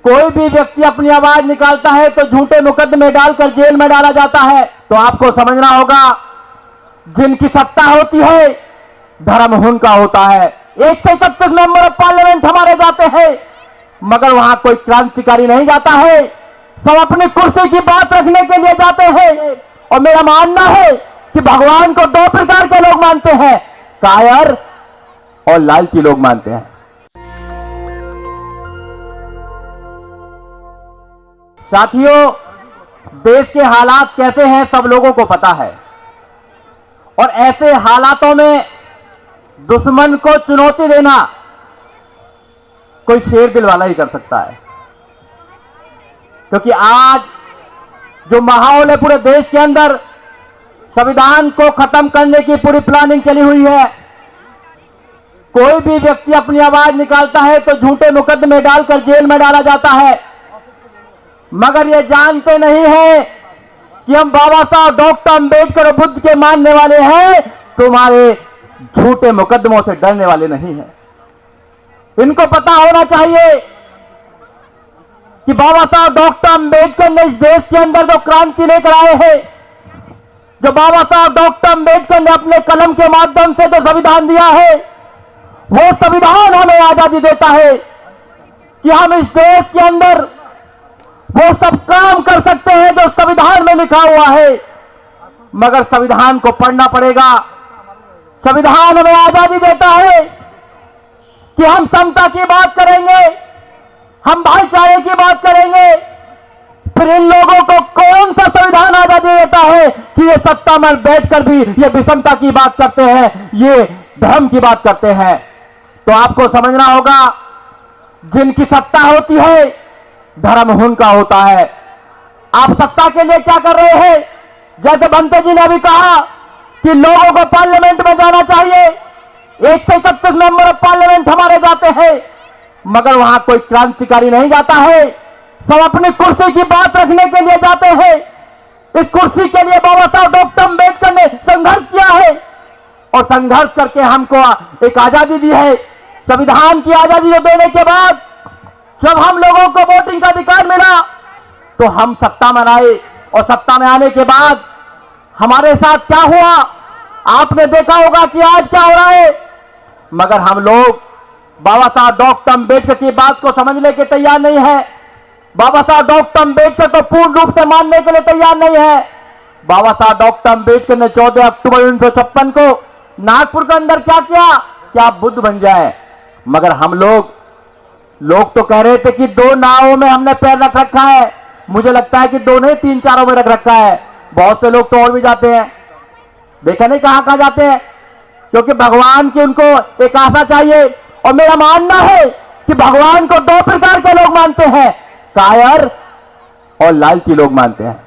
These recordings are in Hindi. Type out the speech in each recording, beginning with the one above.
कोई भी व्यक्ति अपनी आवाज निकालता है तो झूठे मुकदमे डालकर जेल में डाला जाता है। तो आपको समझना होगा, जिनकी सत्ता होती है धर्म उनका होता है। 131 मेंबर ऑफ पार्लियामेंट हमारे जाते हैं, मगर वहां कोई क्रांतिकारी नहीं जाता है, सब अपनी कुर्सी की बात रखने के लिए जाते हैं। और मेरा मानना है कि भगवान को दो प्रकार के लोग मानते हैं, कायर और लालची लोग मानते हैं। साथियों, देश के हालात कैसे हैं सब लोगों को पता है, और ऐसे हालातों में दुश्मन को चुनौती देना कोई शेर दिल वाला ही कर सकता है। क्योंकि आज जो माहौल है पूरे देश के अंदर, संविधान को खत्म करने की पूरी प्लानिंग चली हुई है। कोई भी व्यक्ति अपनी आवाज निकालता है तो झूठे मुकदमे डालकर जेल में डाला जाता है, मगर ये जानते नहीं है कि हम बाबा साहब डॉक्टर अंबेडकर और बुद्ध के मानने वाले हैं, तुम्हारे झूठे मुकदमों से डरने वाले नहीं हैं। इनको पता होना चाहिए कि बाबा साहब डॉक्टर अंबेडकर ने इस देश के अंदर जो क्रांति लेकर आए हैं, जो बाबा साहब डॉक्टर अंबेडकर ने अपने कलम के माध्यम से जो संविधान दिया है, वो संविधान हमें आजादी देता है कि हम इस देश के अंदर वो सब काम कर सकते हैं जो संविधान में लिखा हुआ है। मगर संविधान को पढ़ना पड़ेगा। संविधान हमें आजादी देता है कि हम समता की बात करेंगे, हम भाईचारे की बात करेंगे। फिर इन लोगों को कौन सा संविधान आजादी देता है कि ये सत्ता में बैठकर भी ये विषमता की बात करते हैं, ये धर्म की बात करते हैं। तो आपको समझना होगा, जिनकी सत्ता होती है धर्म उनका होता है। आप सत्ता के लिए क्या कर रहे हैं? जैसे बंते जी ने अभी कहा कि लोगों को पार्लियामेंट में जाना चाहिए, 131 मेंबर ऑफ पार्लियामेंट हमारे जाते हैं, मगर वहां कोई क्रांतिकारी नहीं जाता है, सब अपनी कुर्सी की बात रखने के लिए जाते हैं। इस कुर्सी के लिए बाबा साहब डॉक्टर अंबेडकर ने संघर्ष किया है, और संघर्ष करके हमको एक आजादी दी है। संविधान की आजादी देने के बाद जब हम लोगों को वोटिंग का अधिकार मिला तो हम सत्ता में आए, और सत्ता में आने के बाद हमारे साथ क्या हुआ आपने देखा होगा कि आज क्या हो रहा है। मगर हम लोग बाबा साहब डॉक्टर अंबेडकर की बात को समझने के तैयार नहीं है, बाबा साहब डॉक्टर अंबेडकर को पूर्ण रूप से मानने के लिए तैयार नहीं है। बाबा साहब डॉक्टर अंबेडकर ने 14 अक्टूबर 1956 को नागपुर के अंदर क्या किया कि आप बुद्ध बन जाए। मगर हम लोग तो कह रहे थे कि 2 नावों में हमने पैर रख रखा है, मुझे लगता है कि 2 नहीं 3-4 में रख रखा है। बहुत से लोग तो और भी जाते हैं, देखा नहीं कहां जाते हैं, क्योंकि भगवान की उनको एक आशा चाहिए। और मेरा मानना है कि भगवान को 2 प्रकार के लोग मानते हैं, कायर और लालची लोग मानते हैं,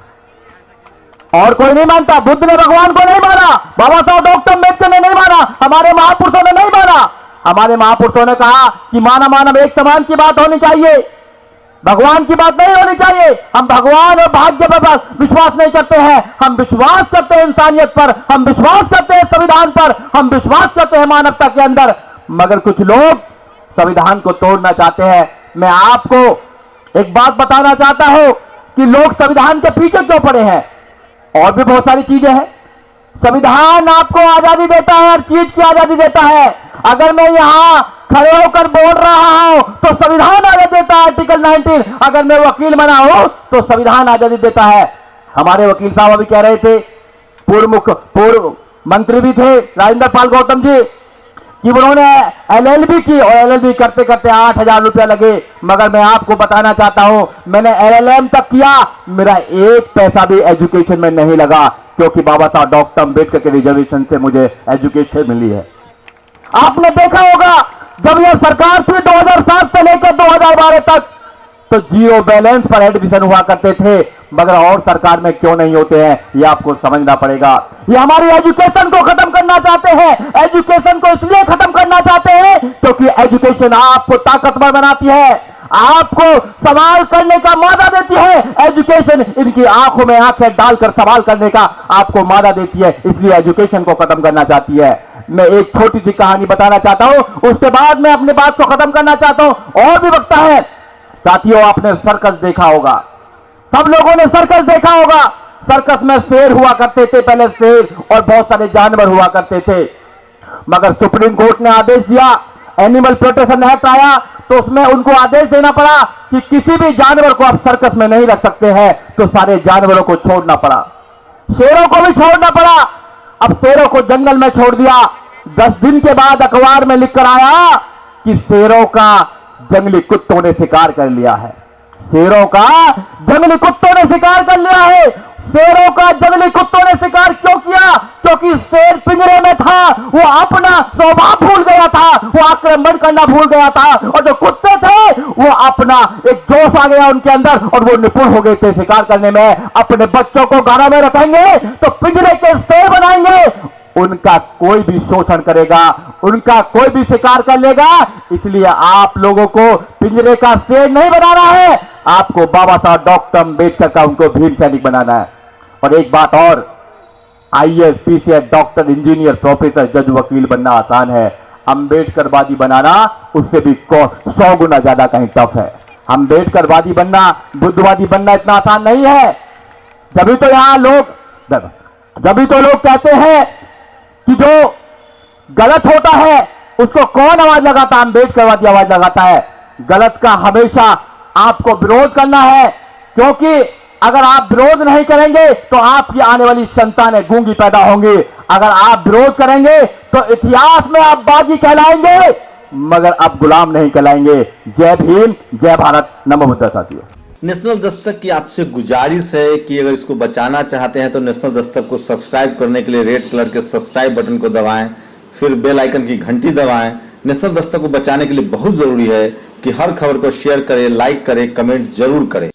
और कोई नहीं मानता। बुद्ध ने भगवान को नहीं माना, बाबा साहब डॉक्टर अंबेडकर ने नहीं माना, हमारे महापुरुषों ने नहीं माना। हमारे महापुरुषों ने कहा कि मानव एक समान की बात होनी चाहिए, भगवान की बात नहीं होनी चाहिए। हम भगवान और भाग्य पर विश्वास नहीं करते हैं, हम विश्वास करते हैं इंसानियत पर, हम विश्वास करते हैं संविधान पर, हम विश्वास करते हैं मानवता के अंदर। मगर कुछ लोग संविधान को तोड़ना चाहते हैं। मैं आपको एक बात बताना चाहता हूं कि लोग संविधान के पीछे क्यों पड़े हैं। और भी बहुत सारी चीजें हैं। संविधान आपको आजादी देता है, हर चीज की आजादी देता है। अगर मैं यहां खड़े होकर बोल रहा हूं तो संविधान आजादी देता है, आर्टिकल 19। अगर मैं वकील बना हूं तो संविधान आजादी देता है। हमारे वकील साहब अभी कह रहे थे, पूर्व मंत्री भी थे राजेंद्र पाल गौतम जी, कि उन्होंने LLB की, और LLB करते करते 8,000 रुपया लगे। मगर मैं आपको बताना चाहता हूं, मैंने LLM तक किया, मेरा 1 पैसा भी एजुकेशन में नहीं लगा, क्योंकि बाबा साहब डॉक्टर अंबेडकर के रिजर्वेशन से मुझे एजुकेशन मिली है। आपने देखा होगा जब यह सरकार थी 2007 से लेकर 2012 तक, तो 0 बैलेंस पर एडमिशन हुआ करते थे, मगर और सरकार में क्यों नहीं होते हैं, यह आपको समझना पड़ेगा। ये हमारी एजुकेशन को खत्म करना चाहते हैं। एजुकेशन को इसलिए खत्म करना चाहते हैं क्योंकि एजुकेशन आपको ताकतवर बनाती है, आपको सवाल करने का मादा देती है। एजुकेशन इनकी आंखों में आंखें डालकर सवाल करने का आपको मादा देती है, इसलिए एजुकेशन को खत्म करना चाहती है। मैं एक छोटी सी कहानी बताना चाहता हूं, उसके बाद मैं अपनी बात को खत्म करना चाहता हूं। और भी वक्ता है, साथियों, आपने सर्कस देखा होगा, सब लोगों ने सर्कस देखा होगा। सर्कस में शेर हुआ करते थे, पहले शेर और बहुत सारे जानवर हुआ करते थे, मगर सुप्रीम कोर्ट ने आदेश दिया, एनिमल प्रोटेक्शन एक्ट आया, तो उसमें उनको आदेश देना पड़ा कि किसी भी जानवर को आप सर्कस में नहीं रख सकते हैं, तो सारे जानवरों को छोड़ना पड़ा, शेरों को भी छोड़ना पड़ा। अब शेरों को जंगल में छोड़ दिया। 10 दिन के बाद अखबार में लिखकर आया कि शेरों का जंगली कुत्तों ने शिकार कर लिया है। शेरों का जंगली कुत्तों ने शिकार कर लिया है। शेरों का जंगली कुत्तों ने शिकार क्यों किया? क्योंकि शेर पिंजरे में था, वो अपना स्वभाव भूल गया था, वो आक्रमण करना भूल गया था, और जो कुत्ते थे वो अपना एक जोश आ गया उनके अंदर और वो निपुण हो गए थे शिकार करने में। अपने बच्चों को घरों में रखेंगे तो पिंजरे के शेर बनाएंगे, उनका कोई भी शोषण करेगा, उनका कोई भी शिकार कर लेगा। इसलिए आप लोगों को पिंजरे का शेर नहीं बनाना है, आपको बाबा साहब डॉक्टर अम्बेडकर का उनको भीम सैनिक बनाना है। और एक बात और, IAS, PCS, doctor, engineer, professor, जज, वकील बनना आसान है, अम्बेडकरवादी बनाना उससे भी 100 गुना ज्यादा कहीं टफ है। अम्बेडकरवादी बनना, बुद्धवादी बनना इतना आसान नहीं है। जब तो लोग कहते हैं कि जो गलत होता है उसको कौन आवाज लगाता है? अम्बेडकरवादी आवाज लगाता है। गलत का हमेशा आपको विरोध करना है, क्योंकि अगर आप विरोध नहीं करेंगे तो आपकी आने वाली संतानें गूंगी पैदा होंगी। अगर आप विरोध करेंगे तो इतिहास में आप बागी कहलाएंगे, मगर आप गुलाम नहीं कहलाएंगे। जय भीम, जय भारत, नमो बुद्ध। साथियों, नेशनल दस्तक की आपसे गुजारिश है कि अगर इसको बचाना चाहते हैं तो नेशनल दस्तक को सब्सक्राइब करने के लिए रेड कलर के सब्सक्राइब बटन को दबाएं, फिर बेल आइकन की घंटी दबाएं। नेशनल दस्तक को बचाने के लिए बहुत जरूरी है कि हर खबर को शेयर करें, लाइक करें, कमेंट जरूर करें।